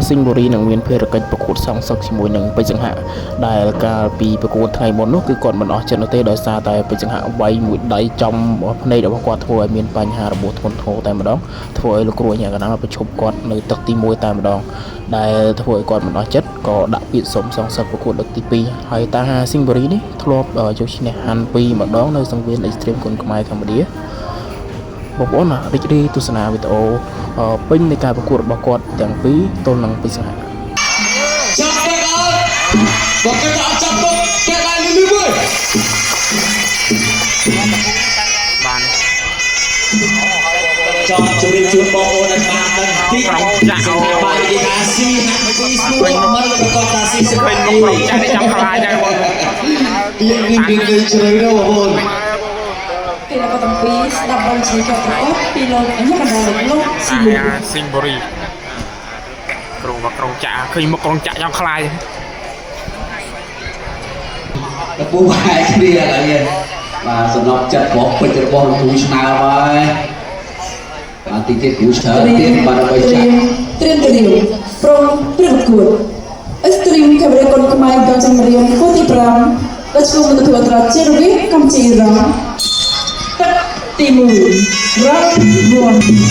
សិង្ហបុរីនឹងមានភារកិច្ចប្រកួតសងសឹកជាមួយនឹងពេជ្រសង្ហៈដែលកាលពីប្រកួតថ្ងៃមុននោះគឺគាត់មិនអស់ចិត្តនោះទេដោយសារតែពេជ្រសង្ហៈវាយមួយដៃចំភ្នែករបស់គាត់ធ្វើឲ្យមានបញ្ហារបួសធ្ងន់ធ្ងរតែម្ដងធ្វើឲ្យលោកគ្រូញាកណ្ដាលប្រជុំគាត់នៅទឹកទី1តែម្ដងដែលធ្វើឲ្យគាត់មិនអស់ចិត្តក៏ដាក់ពាក្យសុំសងសឹកប្រកួតលើកទី2ហើយតាហាសិង្ហបុរីនេះធ្លាប់យកឈ្នះហាន់2ម្ដងនៅសង្វៀន Extreme គុនខ្មែរកម្ពុជាបងប្អូនរីករាយទស្សនាវីដេអូពេញនៃការប្រកួតរបស់គាត់ទាំងពីរទល់នឹងពេជ្រសង្ហៈចាប់ទៅអត់បើគេអត់ចាប់ទៅគេឡើងលឺមើលបានចង់ជួយជួនបងប្អូនឲ្យបានដឹងទីចាក់បាយគេថាស៊ីហាក់ពីស្រួលមើលប្រកបថាស៊ីសេរីចាក់ចាំខ្លាចហើយបងយើងជ្រៅទៅបងប្អូនគេនៅកំពីស្ដាប់បងជិះចូលប្រកបពីលោកអញ្ញាកណ្ដាលលោកសិង្ហបុរីគ្រូមកក្រុងចាក់ឃើញមកក្រុងចាក់យ៉ាងខ្លាចទៅពូហើយគ្នាឥឡូវនេះបាទសំណប់ចិត្តរបស់ពេជ្ររបស់លោកគ្រូឆ្នើមហើយបាទទីទៀតគ្រូឆ្នើមទៀតបាទដើម្បីចាក់ត្រៀមព្រមប្រកួត Extreme កាមេរ៉ាកុនខ្មែរដល់ចម្រៀងគូទី5ដែលជួបនឹងធ្វើត្រាជារវិកម្ពុជារងទី1 Round 1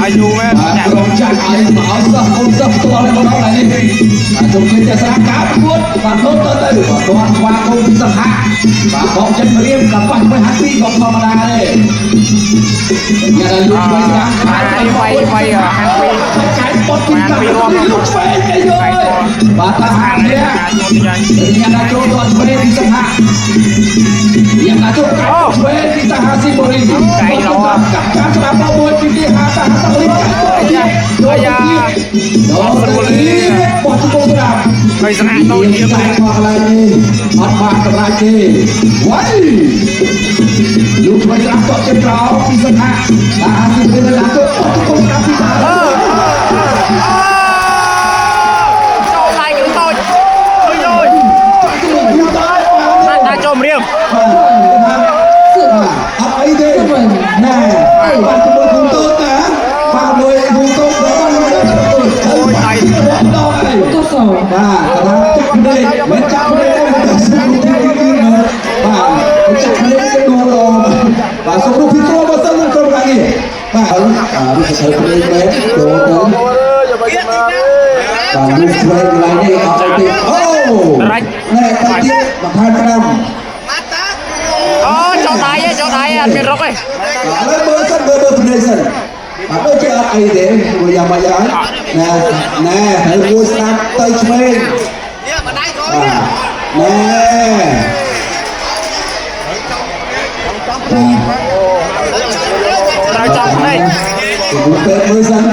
អាយុមែនចាក់រងចាក់ឲ្យមកឲ្យសោះអូនសោះផ្ទាល់មកដល់ហើយនេះបាទជុំគ្នាតែស្រាប់ការប្រកួតបាទនោះទៅបាទគាត់ស្វាគមន៍ពីសង្ហៈបាទបងចិត្តរៀបក៏ប៉ះមួយហាត់ពីក៏ធម្មតាដែរញ៉ាំលុយស្វែងតាមខាងវាយហាត់ពីខាងបុតពីការួមលុយស្វែងអីយបាទតាហានេះញ៉ាំចូលទៅស្វែងពីសង្ហៈញ៉ាំចូលកាស្វែងពីតាហាស៊ីបូរីកែលោកាប់ស្ដាប់មកមួយពីទីហាតាហាសលីកាអាយ៉ាដល់ទៅនេះបោះជុំស្ដាប់ហើយស្នាទៅទៀតតែមកឡើយនេះអត់បានសម្រាប់ទេវ៉ៃលោកមិនស្ដាប់តចិត្តក្រោពីសង្ហៈតាហាស៊ីបូរីដាក់ទៅជុំស្ដាប់ពីតាចូលឡៃគឺតូចណាចូលរៀងអត់អីទេណែបាទជាមួយគូតូតណាបាទជាមួយគូតូតដល់អូយដៃដល់ហើយទស្សនបាទថាចាក់នេះមិនចាក់នេះមិនស្គាល់ទីនេះបាទចាក់នេះទៅដល់បាទសូមរូបភាពមកសិនក្រុមការងារបាទវាទៅទៅនេះមែនចូលទៅបាទនេះស្វែងកន្លែងនេះអត់ទេអូរាច់ណែតាទៀតបន្ថែម5អូចូលដៃអត់មានរុកទេឥឡូវមើលសិនមើលភ្នែកសិនអត់ដូចជាអត់អីទេព្រោះយ៉ាងម៉េចហើយណែហើយមួយស្ដាប់ទៅឆ្វេងនេះបណ្ដៃចូលនេះណែត្រូវចាំភ្នែកមើលសិន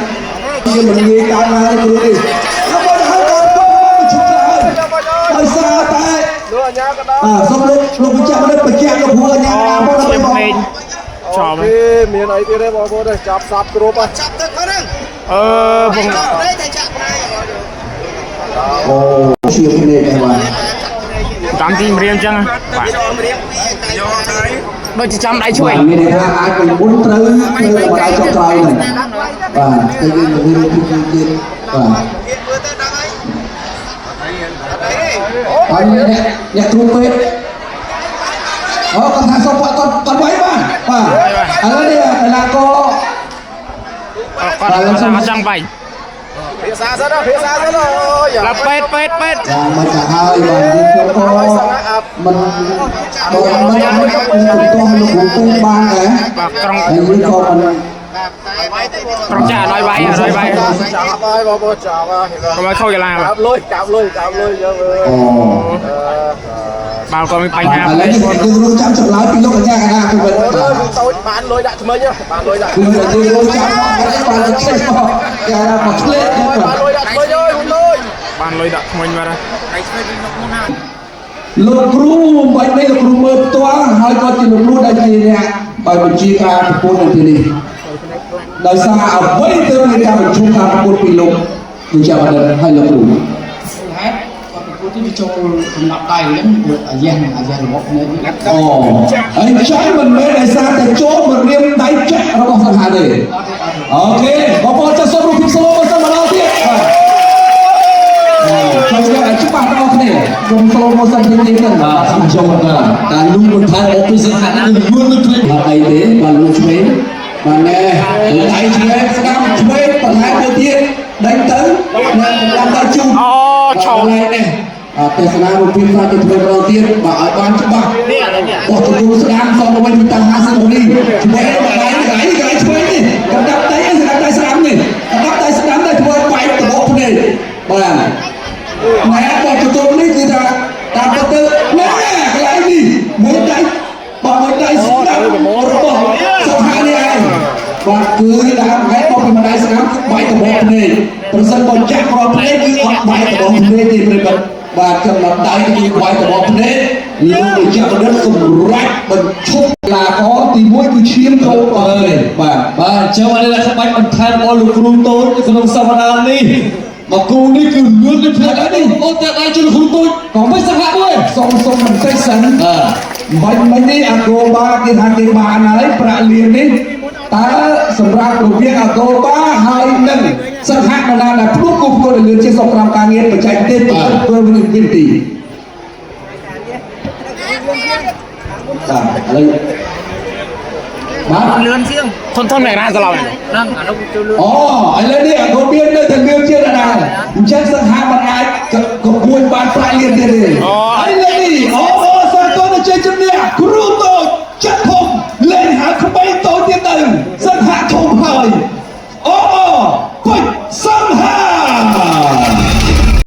យើងមិនងាយកើតហើយគ្រូនេះដោយសារតែសូមលោកបញ្ជាក់លោកបញ្ជាក់លោកព្រោះអាញាបងទៅបងចាំមានអីទៀតទេបងប្អូនចាប់សាប់គ្រប់ហ่ะចាប់ទឹកមកហ្នឹងបងអូជាគ្នាដែរបាទតាមទីរៀងអញ្ចឹងបាទដូចជាចាំដៃឆ្វេងមានន័យថាអាចពីមុនត្រូវមកដៃចុងក្រោយហ្នឹងបាទតែយើងមានរូបភាពទៀតបាទហើយអ្នកគ្រូពេទ្យអូគាត់ថាសុំគាត់ໄວបាទឥឡូវនេះកីឡាករគាត់ចង់បាយភាសាសិនភាសាសិនអូយឡាពេទ្យចាំមកចាស់ហើយបាទយើងចូលមិនមិនលោកគ្រូបានដែរបាទក្រុងយើងក៏មិនក្រុងចាឲ្យបាយចាប់ហើយបងប្អូនចាប់ហើយកុំឲ្យខូចកីឡាកាប់លុយយើងអូបាទក៏មានបញ្ហាឥឡូវនេះយើងរងចាំចម្លើយពីលោកកញ្ញាកណាគឺមិនតូចបានលុយដាក់ថ្មីបានលុយដាក់គឺយើងរងចាំបានទៅចេះមកគេថាមកឆ្លេតបានលុយដាក់ថ្មីអើយលុយបានលុយដាក់ថ្មីមកហើយឆ្លេតវិញលោកណាលោកគ្រូបាច់នេះលោកគ្រូមើលផ្ទាល់ហើយក៏ជាលោកគ្រូដែលជាអ្នកបើបញ្ជាការប្រពន្ធនៅទីនេះដោយសារអ្វីទៅមានការបញ្ជូនការប្រពន្ធពីលោកបញ្ជាក់បានហើយលោកគ្រូហេតុក៏ប្រពន្ធ ที่โจทำนับได้แล้วอาเย็นหมดเนี่ย อ๋อไอ้ใช้มันไม่ได้ซาแต่โจมันเรียมได้แจ๊เราบอกสังหารเลยโอเคบอกว่าจะสรุปพิโซมาสมาเราที่ใช่ไหมcepatเราเนี่ยลงโซโมซันจริงๆนั่นทำโจนะการลุ้นบนทางออฟฟิศสังหารนี่ลุ้นเลยไอ้เด้บอลลูนช่วยมาแน่ไอ้ช่วยสกัดช่วยปัญหาเดียวđánh tới làm tay chung này này tại sao nào một phim pha từ thời đầu tiên và ở ban chấp bạc bỏ cho tôi sẽ làm so với chúng ta hai sân đi để mà gái chơi đi cầm đập tay sẽ làm gì cầm đập tay sẽ làm đây thôi quay từ bộ này và nè bỏ cho tôi đi thì là làm cho tôi nè cái này gì mấy tay bỏ mấy tay sẽ làm bỏ sao hai đi anh và cứ làm cái bóng mà đại sám bay từ bóng này, person bóng chắc bóng này cứ bay từ bóng này thì mình bật và cầm lập tay thì quay từ bóng này, luôn để cho đất sùng rách bật chúc là có thì mỗi cứ chiếm không ơi và cho anh là các bạn còn thay bóng lục rung tối cái phần sau vào đi mà cô đi cứ luôn lên phía đấy đi, ô tẹt ai chưa rung tối còn mấy sang hạ thôi, song mình tay sẵn, mình đi Agoba cái thằng tiền bà này pra liền đi taสำหรับกลุ่มเรียกอาโกบ้าไฮนั่นสังหารมานานนะพวกกลุ่มคนอื่นที่สงครามการเงินไปใช้เต้นตัวมันยินดีอะไรมาเรือนเชี่ยงทนแม่ร้านสลับนั่งอ่ะเราจะเรือนอ๋ออะไรเนี่ยคนเบี้ยเนี่ยถึงเรือนเชี่ยงนะเช่นสังหารมันไงกับกบวนบานปลายเรียนเดียวอ๋ออะไรนี่อ๋อสังตัวมันเชี่ยงเนี่ยครู